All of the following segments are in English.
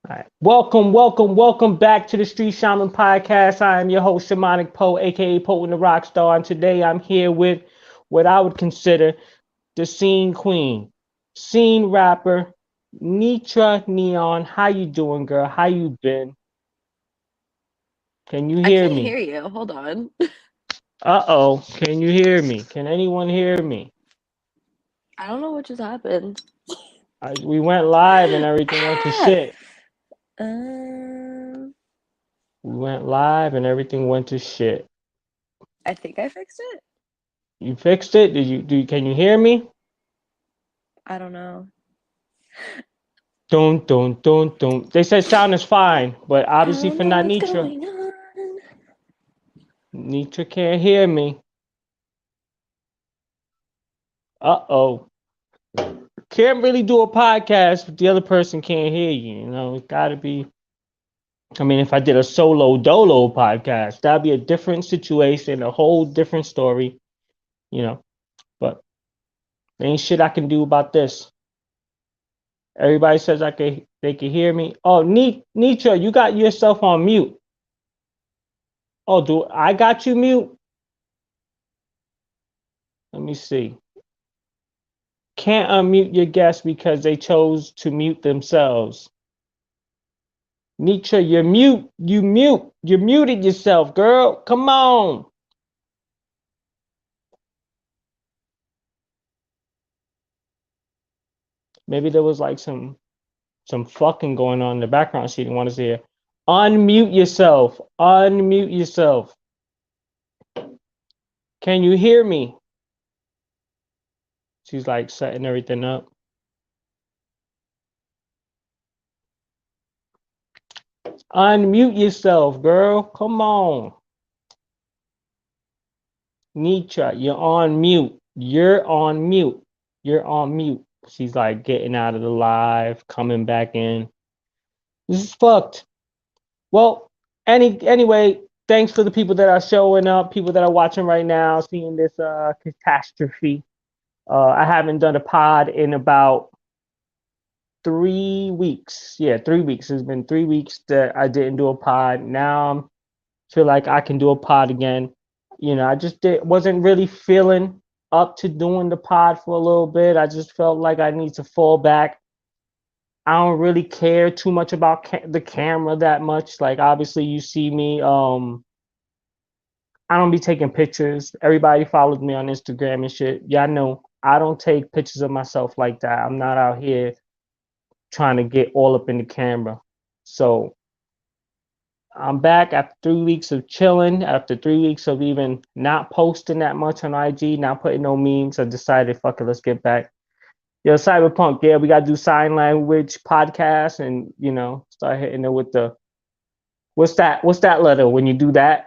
All right. Welcome back to the Street Shaman Podcast. I am your host, Shamanic Poe, aka Poe the Rock Star, and today I'm here with what I would consider the scene queen, scene rapper, Nitrah Neon. How you doing, girl? How you been? Can you I hear can't me? hear you. Hold on. Uh-oh. Can you hear me? Can anyone hear me? I don't know what just happened. We went live and everything went to Ah! shit. Um, We went live and everything went to shit. I think I fixed it. You fixed it? Can you hear me? I don't know. Don't, don't, don't, don't. They said sound is fine, but I obviously don't for know not what's Nitra. going on. Nitra can't hear me. Uh-oh. Can't really do a podcast if the other person can't hear you. It's got to be. I mean, if I did a solo dolo podcast, that'd be a different situation, a whole different story, you know. But there ain't shit I can do about this. Everybody says they can hear me. Oh, Nitra, you got yourself on mute. Oh, do I got you mute? Let me see. Can't unmute your guests because they chose to mute themselves. Nitra, you're mute. You mute. You muted yourself, girl. Come on. Maybe there was like some fucking going on in the background. She didn't want us to hear. Unmute yourself. Unmute yourself. Can you hear me? She's like setting everything up. Unmute yourself, girl. Come on. Nitra, you're on mute. You're on mute. You're on mute. She's like getting out of the live, coming back in. This is fucked. Well, anyway, thanks for the people that are showing up, people that are watching right now, seeing this catastrophe. I haven't done a pod in about 3 weeks. Yeah, 3 weeks. It's been 3 weeks that I didn't do a pod. Now I feel like I can do a pod again. I just wasn't really feeling up to doing the pod for a little bit. I just felt like I need to fall back. I don't really care too much about the camera that much. Like obviously you see me. I don't be taking pictures. Everybody follows me on Instagram and shit. Y'all know I don't take pictures of myself like that. I'm not out here trying to get all up in the camera. So I'm back after 3 weeks of chilling, after 3 weeks of even not posting that much on IG, not putting no memes. I decided, fuck it, let's get back. Yo, Cyberpunk, yeah, we gotta do sign language podcast and start hitting it with the what's that letter when you do that?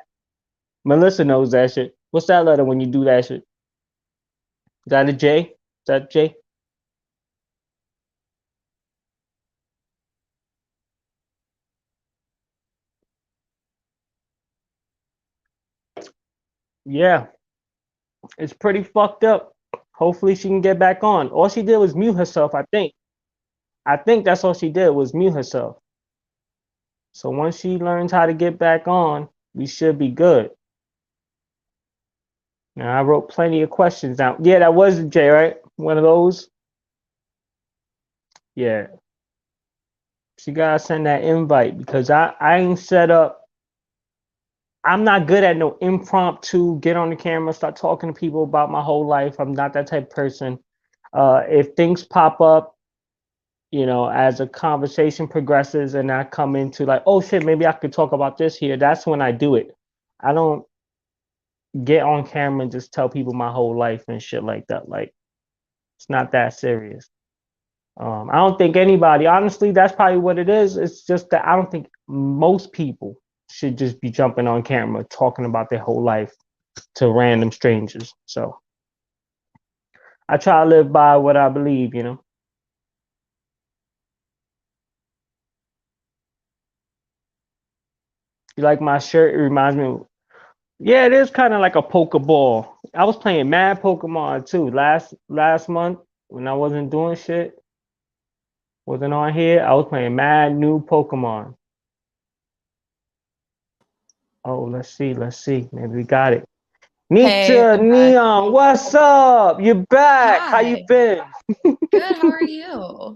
Melissa knows that shit. What's that letter when you do that shit? Is that a J? Is that J? Yeah, it's pretty fucked up. Hopefully she can get back on. All she did was mute herself, I think. I think that's all she did was mute herself. So once she learns how to get back on, we should be good. Now I wrote plenty of questions down. Yeah, that was a J, right? One of those. Yeah. She gotta send that invite because I ain't set up. I'm not good at no impromptu get on the camera, start talking to people about my whole life. I'm not that type of person. If things pop up, as a conversation progresses and I come into like, oh shit, maybe I could talk about this here. That's when I do it. I don't get on camera and just tell people my whole life and shit like that. Like, it's not that serious. I don't think anybody, honestly, that's probably what it is. It's just that I don't think most people should just be jumping on camera talking about their whole life to random strangers. So I try to live by what I believe. You like my shirt? It reminds me of, yeah, it is kind of like a Pokeball. I was playing Mad Pokemon too last month when I wasn't doing shit. Wasn't on here. I was playing mad new Pokemon. Oh, let's see. Maybe we got it. Hey, Nitrah I'm back. Neon, what's up? You're back. How you Hi. been? Good. How are you?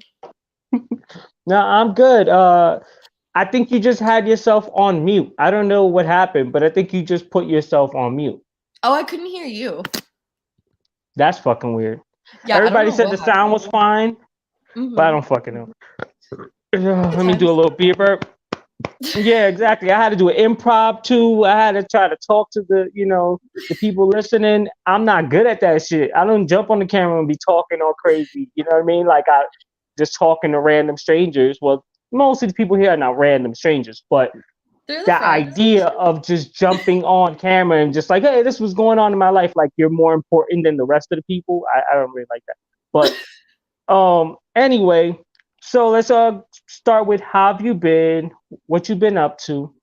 No, I'm good. I think you just had yourself on mute. I don't know what happened, but I think you just put yourself on mute. Oh, I couldn't hear you. That's fucking weird. Yeah, I don't Everybody know said what the sound happened. was fine, but I don't fucking know. Good Let me do a times. little beer burp. Yeah, exactly. I had to do an improv too. I had to try to talk to the people listening. I'm not good at that shit. I don't jump on the camera and be talking all crazy. You know what I mean? Like I just talking to random strangers. Well, most of the people here are not random strangers, but They're the the friends. idea of just jumping on camera and just like, hey, this was going on in my life, like you're more important than the rest of the people. I don't really like that. But anyway, so let's start with how have you been? What you been up to?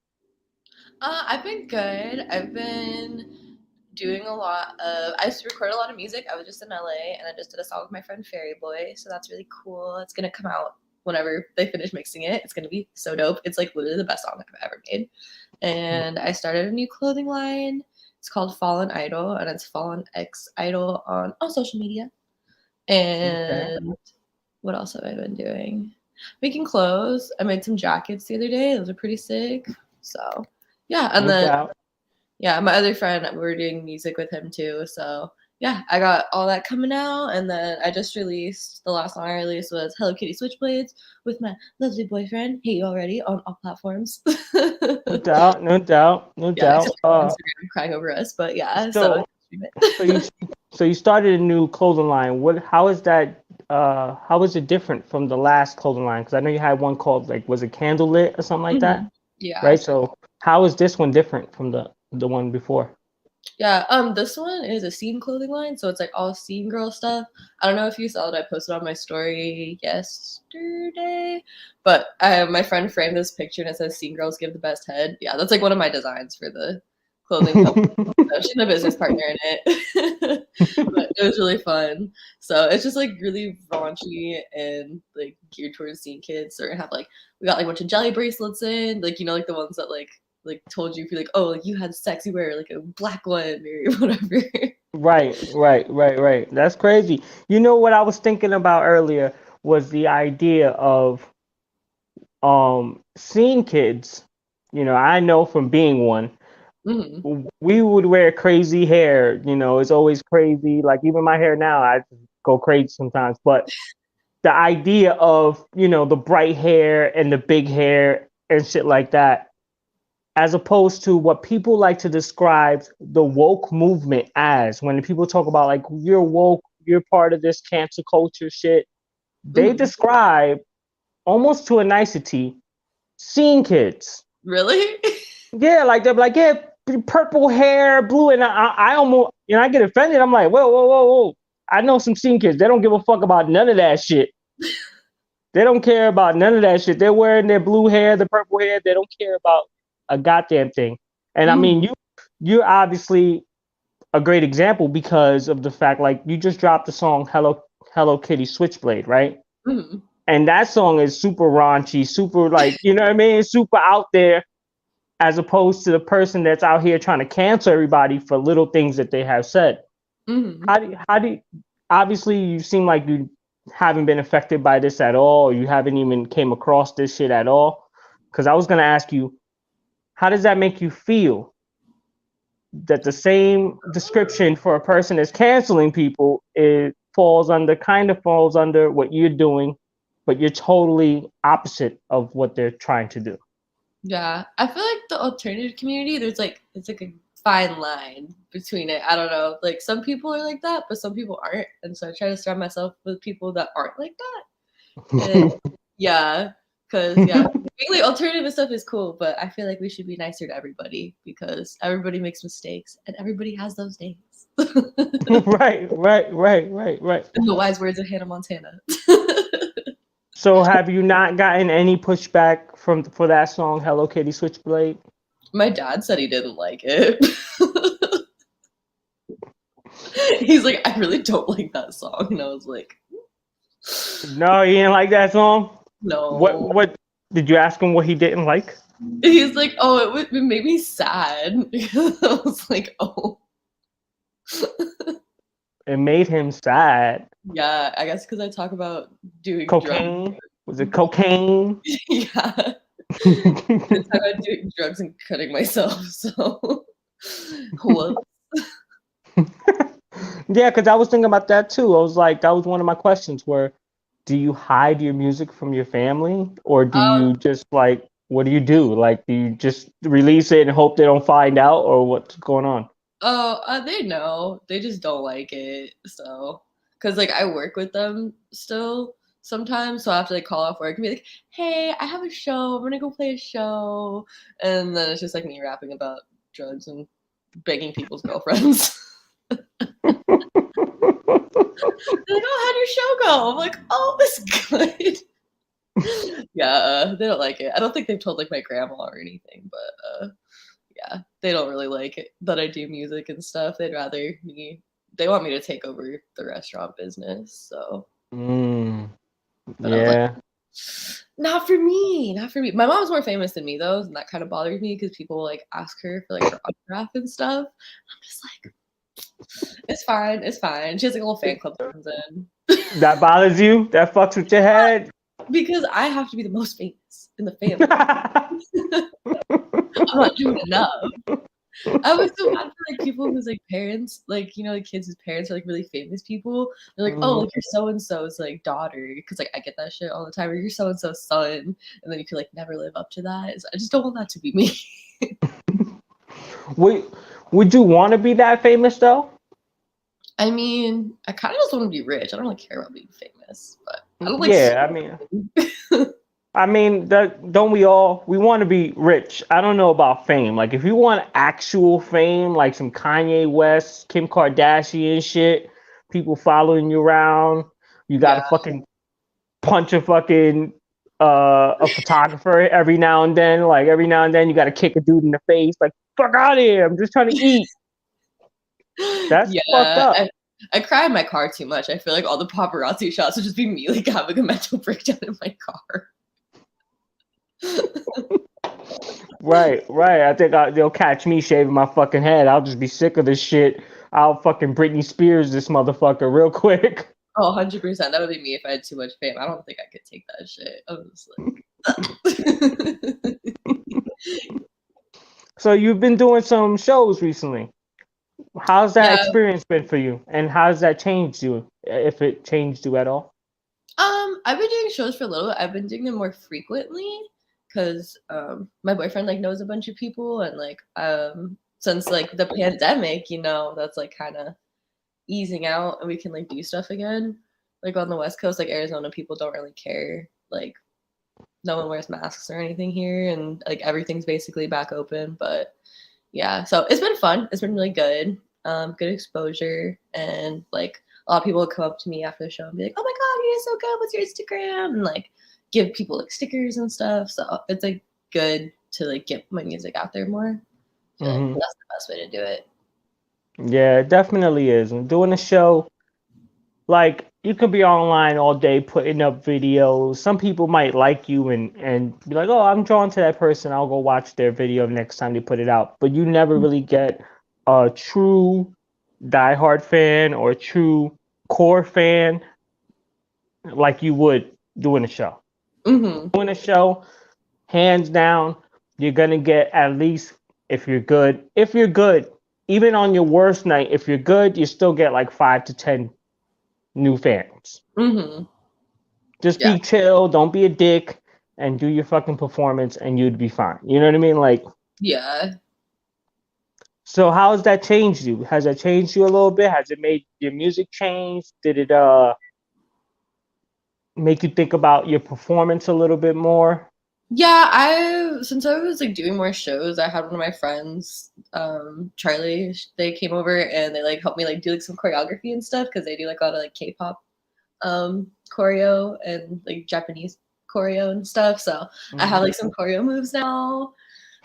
I've been good. I've been doing a lot of. I used to record a lot of music. I was just in LA, and I just did a song with my friend Fairy Boy. So that's really cool. It's gonna come out whenever they finish mixing it. It's gonna be so dope. It's like literally the best song I've ever made. And I started a new clothing line. It's called Fallen Idol, and it's Fallen X Idol on all social media. Okay. And what else have I been doing? Making clothes. I made some jackets the other day. Those are pretty sick. So yeah, and No then doubt. yeah, my other friend, we were doing music with him too. So yeah, I got all that coming out, and then I just released the last song I released was Hello Kitty Switchblades with my lovely boyfriend. Hate You Already on all platforms. No doubt. No doubt. No Yeah, doubt. except for Instagram crying over us, but yeah, so So so you so you started a new clothing line. How is that how is it different from the last clothing line? Because I know you had one called like was it Candlelit or something like that? Yeah. Right? So how is this one different from the one before? Yeah, this one is a scene clothing line, so it's like all scene girl stuff. I don't know if you saw that I posted on my story yesterday, but my friend framed this picture and it says "Scene girls give the best head." Yeah, that's like one of my designs for the clothing company. So she's my business partner in it, but it was really fun. So it's just like really raunchy and like geared towards scene kids. So we're gonna have like we got like a bunch of jelly bracelets in, like like the ones that like told you if you like, oh, like you had sex, you wear like a black one or whatever. Right. That's crazy. You know what I was thinking about earlier was the idea of seeing kids. I know from being one, hmm we would wear crazy hair. It's always crazy. Like even my hair now, I go crazy sometimes. But the idea of the bright hair and the big hair and shit like that, as opposed to what people like to describe the woke movement as. When people talk about like you're woke, you're part of this cancer culture shit, they hmm describe almost to a nicety seeing kids. Really? Yeah, like they're like, yeah, purple hair, blue, and I almost, I get offended. I'm like, whoa. I know some scene kids. They don't give a fuck about none of that shit. They don't care about none of that shit. They're wearing their blue hair, the purple hair. They don't care about a goddamn thing. And I hmm mean, you're obviously a great example because of the fact, like, you just dropped the song Hello Kitty Switchblade, right? hmm And that song is super raunchy, super like, you know what I mean? Super out there, as opposed to the person that's out here trying to cancel everybody for little things that they have said. hmm How do obviously you seem like you haven't been affected by this at all, or you haven't even came across this shit at all? Because I was gonna ask you, how does that make you feel that the same description for a person that's canceling people kind of falls under what you're doing, but you're totally opposite of what they're trying to do? Yeah, I feel like the alternative community, there's like it's like a fine line between it. I don't know. Like some people are like that, but some people aren't. And so I try to surround myself with people that aren't like that. And yeah, because yeah, being like alternative and stuff is cool, but I feel like we should be nicer to everybody because everybody makes mistakes and everybody has those days. Right. In the wise words of Hannah Montana. So have you not gotten any pushback for that song Hello Kitty Switchblade? My dad said he didn't like it. He's like, I really don't like that song. And I was like, No, you didn't like that song? No. What did you ask him what he didn't like? He's like, oh, it made me sad. I was like, oh. It made him sad. Yeah, I guess because I talk about doing drugs. Cocaine? Was it cocaine? Yeah. I talk about doing drugs and cutting myself, so whoops. Yeah, because I was thinking about that too. I was like, that was one of my questions where do you hide your music from your family or do you just like, what do you do? Like, do you just release it and hope they don't find out or what's going on? They know. They just don't like it. So, because like I work with them still sometimes, so I have to like call off work and be like, "Hey, I have a show. I'm gonna go play a show," and then it's just like me rapping about drugs and begging people's girlfriends. They're like, "Oh, how'd your show go?" I'm like, "Oh, it's good." Yeah, they don't like it. I don't think they've told like my grandma or anything, but yeah, they don't really like it that I do music and stuff. They'd rather they want me to take over the restaurant business. So, but I was like, Yeah. not for me, not for me. My mom's more famous than me though, and that kind of bothers me because people like ask her for like her autograph and stuff. I'm just like, it's fine, it's fine. She has like a little fan club that comes in. That bothers you? That fucks with your head? Because I have to be the most famous in the family. I'm not doing enough. I was so mad for like people whose like parents, like like kids whose parents are like really famous people. They're like, oh, like you're so and so's like daughter, because like I get that shit all the time. Or you're so and so's son, and then you could like never live up to that. So I just don't want that to be me. Would you want to be that famous though? I mean, I kind of just want to be rich. I don't really care about being famous, but I don't like. Yeah, I mean, don't we all? We want to be rich. I don't know about fame. Like, if you want actual fame, like some Kanye West, Kim Kardashian shit, people following you around, you got to Yeah. fucking punch a photographer every now and then. Like every now and then, you got to kick a dude in the face. Like, fuck out of here! I'm just trying to eat. That's fucked Yeah. up. I cry in my car too much. I feel like all the paparazzi shots would just be me like having a mental breakdown in my car. Right. I think they'll catch me shaving my fucking head. I'll just be sick of this shit. I'll fucking Britney Spears this motherfucker real quick. Oh, 100%. That would be me if I had too much fame. I don't think I could take that shit. I was like, So you've been doing some shows recently. How's that yeah. experience been for you? And how's that changed you, if it changed you at all? I've been doing shows for a little bit. I've been doing them more frequently because my boyfriend like knows a bunch of people, and like since like the pandemic, that's like kind of easing out and we can like do stuff again. Like on the West Coast, like Arizona, people don't really care. Like no one wears masks or anything here, and like everything's basically back open. But yeah, so it's been fun. It's been really good. Good exposure, and like a lot of people would come up to me after the show and be like, "Oh my god, you're so good! What's your Instagram?" And like give people like stickers and stuff. So it's like good to like get my music out there more. I feel like that's the best way to do it. Yeah, it definitely is. And doing a show, like you could be online all day putting up videos. Some people might like you and be like, "Oh, I'm drawn to that person. I'll go watch their video next time they put it out." But you never really get a true diehard fan or a true core fan like you would doing a show. Doing a show, hands down, you're gonna get at least if you're good. If you're good, even on your worst night, if you're good, you still get like 5 to 10 new fans. Just Yeah. be chill, don't be a dick, and do your fucking performance, and you'd be fine. You know what I mean? Like, Yeah. so how has that changed you? Has that changed you a little bit? Has it made your music change? Did it make you think about your performance a little bit more? Yeah, since I was like doing more shows, I had one of my friends, Charlie. They came over and they like helped me like do like some choreography and stuff because they do like a lot of like K-pop choreo and like Japanese choreo and stuff. So I have like some choreo moves now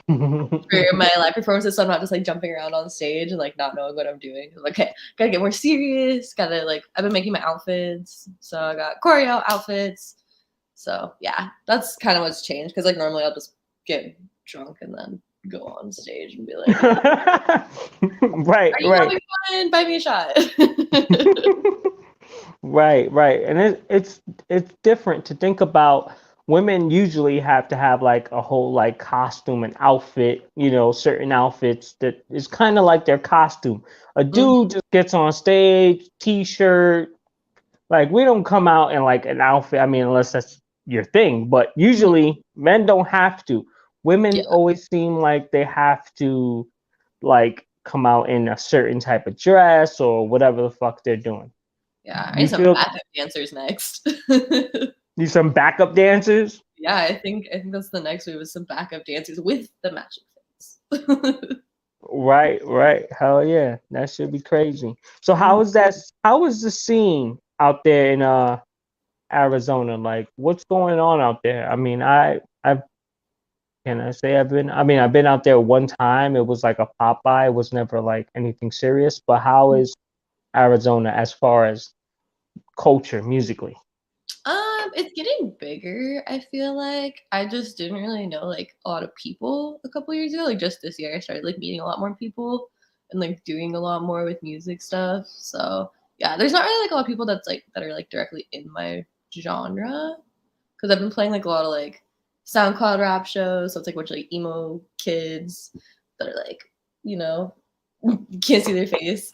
for my live performances. So I'm not just like jumping around on stage and like not knowing what I'm doing. I'm like, okay, gotta get more serious. Gotta like I've been making my outfits, so I got choreo outfits. So yeah, that's kind of what's changed. Because like normally I'll just get drunk and then go on stage and be like, Right, "Are you right. having fun? Buy me a shot." Right, right. And it's different to think about. Women usually have to have like a whole like costume and outfit, certain outfits that is kind of like their costume. A dude just gets on stage, t-shirt, like we don't come out in like an outfit. I mean, unless that's your thing, but usually men don't have to. Yeah, Women always seem like they have to like come out in a certain type of dress or whatever the fuck they're doing. yeah. I You need some feel backup dancers next. need some backup dancers? Yeah, I think that's the next move is some backup dancers with the matching fits. Right, right. Hell yeah. That should be crazy. So how is the scene out there in Arizona? Like what's going on out there? I mean, I've can I say I've been out there one time. It was like a pop by. It was never like anything serious. But how is Arizona as far as culture musically? It's getting bigger, I feel like. I just didn't really know like a lot of people a couple years ago. Like just this year I started like meeting a lot more people and like doing a lot more with music stuff. So yeah, there's not really like a lot of people that are like directly in my genre. Because I've been playing like a lot of like SoundCloud rap shows. So it's like a bunch of like emo kids that are like, you know, you can't see their face.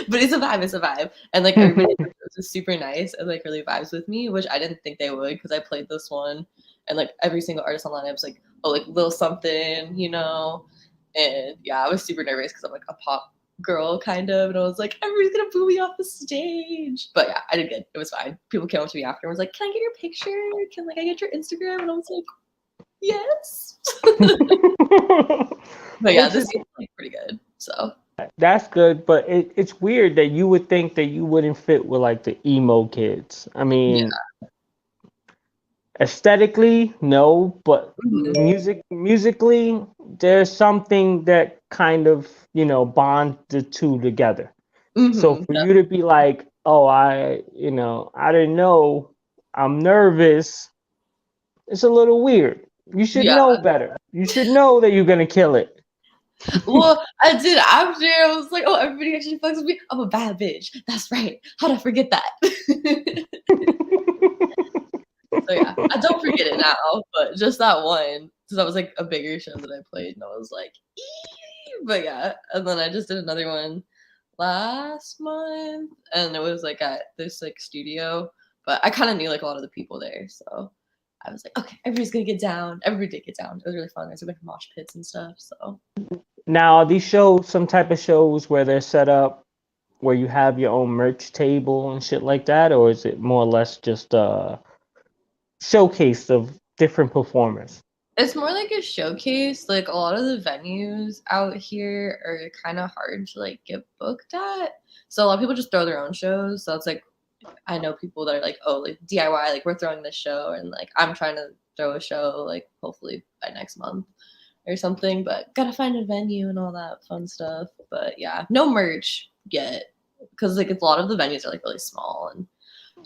But it's a vibe, it's a vibe. And like everybody is super nice and like really vibes with me, which I didn't think they would because I played this one and like every single artist online I was like, oh, like Lil something, And yeah, I was super nervous because I'm like a pop girl kind of, and I was like, everybody's gonna boo me off the stage. But yeah, I did good. It was fine. People came up to me after and was like, can I get your picture? Can like I get your Instagram? And I was like, yes. But yeah, this is like pretty good. So That's good, but it's weird that you would think that you wouldn't fit with like the emo kids. I yeah. mean, aesthetically, no, but Mhm. musically, there's something that kind of, bond the two together. So Mhm. for you to be like, oh, I didn't know, I'm nervous, it's a little weird. You should Yeah. know better. You should know that you're gonna kill it. Well, I did after. I was like, oh, everybody actually fucks with me. I'm a bad bitch. That's right. How'd I forget that? So yeah, I don't forget it now, but just that one, because that was like a bigger show that I played, and I was like, "Ee!" But yeah, and then I just did another one last month, and it was like at this like studio, but I kind of knew like a lot of the people there, so I was like, okay, everybody's gonna get down. Everybody did get down. It was really fun. There's like mosh pits and stuff. So Now, are these shows some type of shows where they're set up where you have your own merch table and shit like that, or is it more or less just a showcase of different performers? it's more like a showcase. Like a lot of the venues out here are kind of hard to like get booked at. So a lot of people just throw their own shows. So it's like I know people that are like, oh, like DIY, like we're throwing this show, and like I'm trying to throw a show, like hopefully by next month or something. But gotta find a venue and all that fun stuff. But yeah, no merch yet because like a lot of the venues are like really small and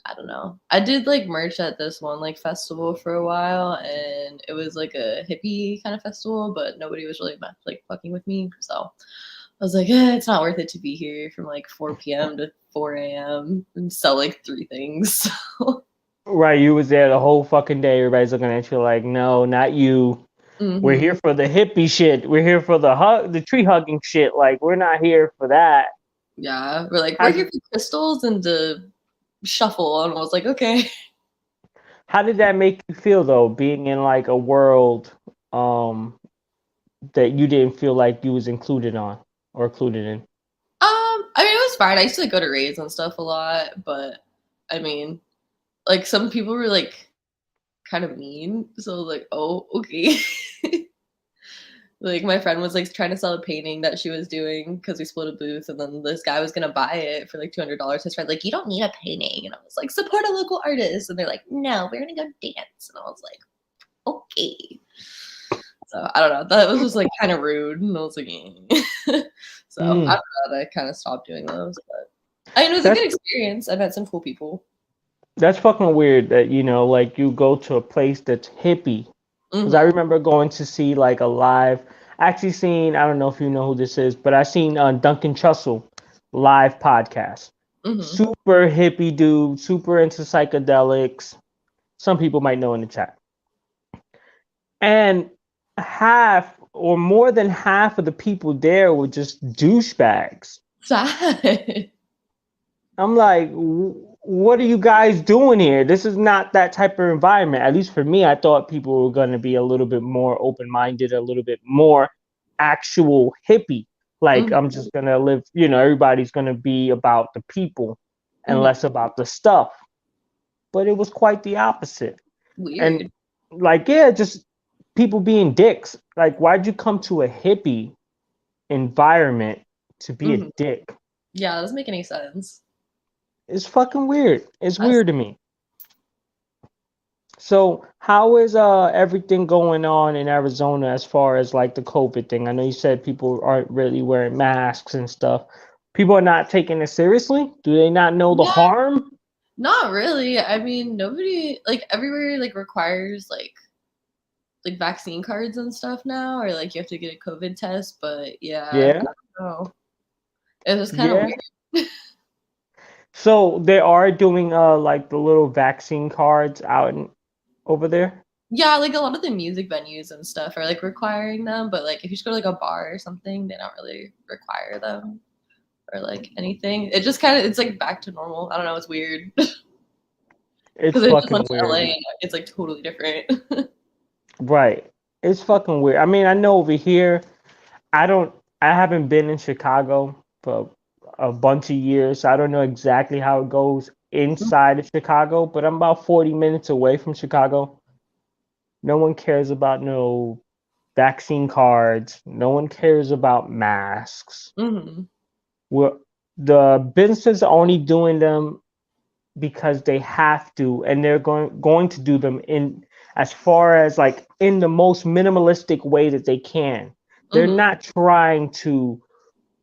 I don't know. I did like merch at this one like festival for a while, and it was like a hippie kind of festival, but nobody was really like fucking with me. So I was like, it's not worth it to be here from like 4 p.m. to 4 a.m. and sell like 3 things. Right, you was there the whole fucking day. Everybody's looking at you like, no, not you. We're Mm-hmm. here for the hippie shit. We're here for the tree hugging shit. Like, we're not here for that. Yeah, we're like, How we're did, here for crystals and to shuffle. And I was like, okay. how did that make you feel though, being in like a world um that you didn't feel like you was included on or included in? I mean, it was fine. I used to like, go to raves and stuff a lot, but I mean, like some people were like kind of mean. So I was like, oh, okay. Like my friend was like trying to sell a painting that she was doing because we split a booth, and then this guy was gonna buy it for like $200. His friend like, you don't need a painting, and I was like, support a local artist, and they're like, no, we're gonna go dance, and I was like, okay. So I don't know, that was just like kind of rude, and I was like, so Mm, after that, I kind of stopped doing those, but I mean, it was a that's good experience. I met some cool people. That's fucking weird that, like you go to a place that's hippie. Because I Mm-hmm. remember going to see like a live, actually seen, I don't know if you know who this is, but I seen Duncan Trussell live podcast. Mm-hmm. Super hippie dude, super into psychedelics. Some people might know in the chat. And half or more than half of the people there were just douchebags. Sad. I'm like, what are you guys doing here? This is not that type of environment. At least for me, I thought people were going to be a little bit more open minded, a little bit more actual hippie. Like, Mm-hmm. I'm just going to live, everybody's going to be about the people and Mm-hmm. less about the stuff. But it was quite the opposite. And, Weird. like, yeah, just people being dicks. Like, why'd you come to a hippie environment to be a Mm-hmm. dick? Yeah, that doesn't make any sense. It's fucking weird. It's That's weird to me. So how is everything going on in Arizona as far as like the COVID thing? I know you said people aren't really wearing masks and stuff. People are not taking it seriously? Do they not know the yeah, harm? not really. I mean, nobody like everywhere like requires like vaccine cards and stuff now, or like you have to get a COVID test. But yeah, Yeah. I don't know. It was kind of Yeah. weird. So they are doing like the little vaccine cards over there? Yeah, like a lot of the music venues and stuff are like requiring them, but like if you just go to like a bar or something, they don't really require them or like anything. It just kind of it's like back to normal. I don't know. It's weird because It's I just fucking went to weird. LA and it's like totally different. Right. It's fucking weird. I mean, I know over here I don't. I haven't been in Chicago for a bunch of years. So I don't know exactly how it goes inside of Chicago, but I'm about 40 minutes away from Chicago. No one cares about no vaccine cards. No one cares about masks. hmm We're, the businesses are only doing them because they have to, and they're going to do them in as far as like in the most minimalistic way that they can. They're hmm not trying to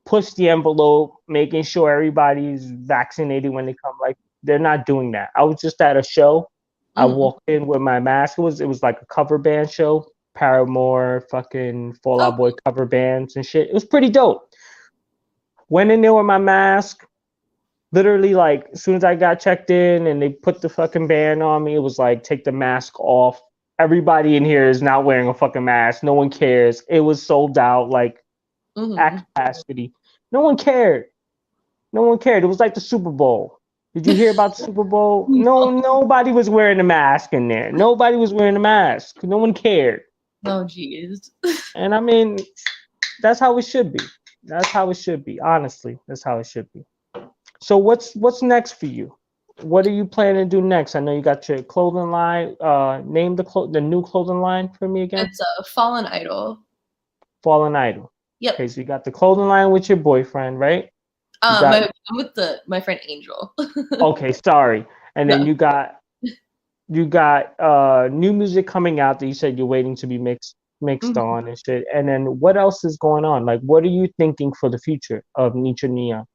push the envelope, making sure everybody's vaccinated when they come. Like they're not doing that. I was just at a show. I hmm walked in with my mask. It was like a cover band show. Paramore, fucking Fall Oh. Out Boy cover bands and shit. It was pretty dope. Went in there with my mask. Literally, like as soon as I got checked in and they put the fucking band on me, it was like take the mask off. Everybody in here is not wearing a fucking mask. No one cares. It was sold out. Like at hmm capacity. No one cared. No one cared. It was like the Super Bowl. Did you hear about the Super Bowl? No, nobody was wearing a mask in there. Nobody was wearing a mask. No one cared. Oh, geez. And I mean, that's how it should be. That's how it should be. Honestly, that's how it should be. So what's next for you? What are you planning to do next? I know you got your clothing line. Name the new clothing line for me again. It's a fallen idol. Fallen Idol. Yep. Okay, so you got the clothing line with your boyfriend, right? You got I'm with my friend Angel. okay, sorry. And then No. you got new music coming out that you said you're waiting to be mixed Mhm. on and shit. And then what else is going on? Like what are you thinking for the future of Nitrah Neon?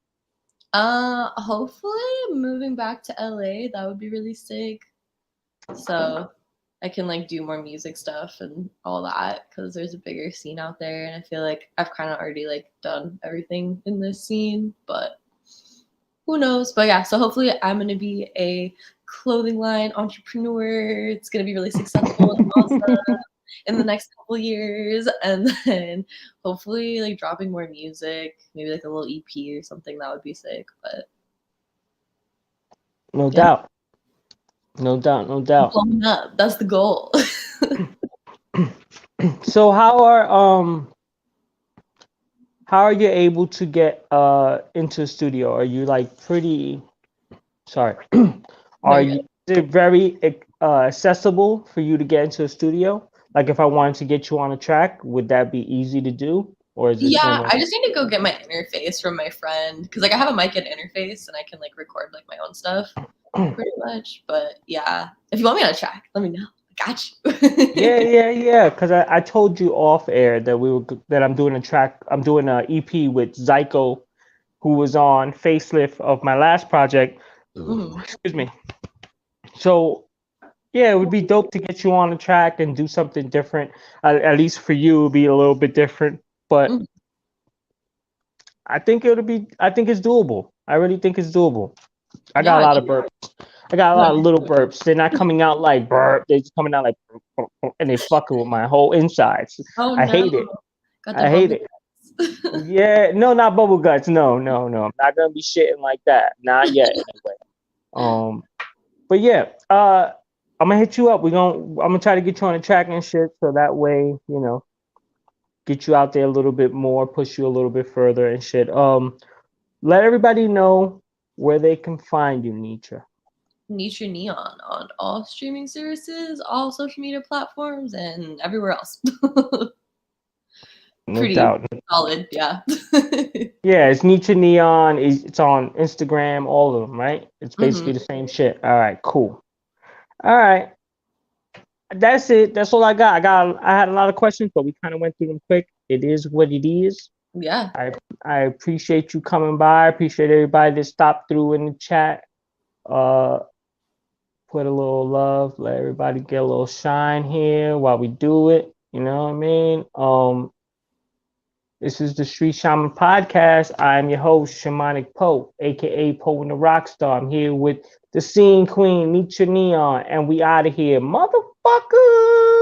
Hopefully moving back to LA, that would be really sick. So I can like do more music stuff and all that because there's a bigger scene out there, and I feel like I've kind of already like done everything in this scene, but who knows? But yeah, so hopefully I'm gonna be a clothing line entrepreneur. It's gonna be really successful and awesome in the next couple years, and then hopefully like dropping more music, maybe like a little EP or something. That would be sick. But No yeah, doubt. No doubt, no doubt. blowing up. That's the goal. So how are you able to get into the studio? Are you like pretty sorry. No, Are you're you good. is it very accessible for you to get into a studio? Like if I wanted to get you on a track, would that be easy to do? Or is it Yeah, gonna I just need to go get my interface from my friend because like I have a mic and interface and I can like record like my own stuff pretty much. But yeah, if you want me on a track, let me know. I got Yeah, you. yeah, yeah. Because I told you off air that that I'm doing a track. I'm doing a EP with Zyko, who was on Facelift of my last project. Mhm. Excuse me. So yeah, it would be dope to get you on the track and do something different. At least for you, it would be a little bit different. But Mhm. I think it'll be. I think it's doable. I really think it's doable. I Yeah, got a I lot of mean, burps. I got a no, lot of little burps. They're not coming out like burp. They're just coming out like burp, burp, burp, and they fucking with my whole insides. oh I no, hate it. got the I hate bubble it. guts. Yeah, no, not bubble guts. No, no, no. I'm not gonna be shitting like that. Not yet, anyway. But yeah, I'm gonna hit you up. I'm gonna try to get you on the track and shit, so that way, get you out there a little bit more, push you a little bit further and shit. Let everybody know where they can find you, Nitrah. Nitrah Neon on all streaming services, all social media platforms, and everywhere else. No Pretty doubt. solid, yeah. Yeah, it's Nitrah Neon. It's on Instagram, all of them, right? It's Hmm. basically the same shit. All right, cool. All right, that's it. That's all I got. I had a lot of questions, but we kind of went through them quick. It is what it is. Yeah. I appreciate you coming by. I appreciate everybody that stopped through in the chat. Uh, put a little love. Let everybody get a little shine here while we do it. You know what I mean? This is the Street Shaman Podcast. I am your host, Shamanic Poe, aka Poe and the Rockstar. I'm here with the scene queen, Nitrah Neon, and we out of here, motherfucker.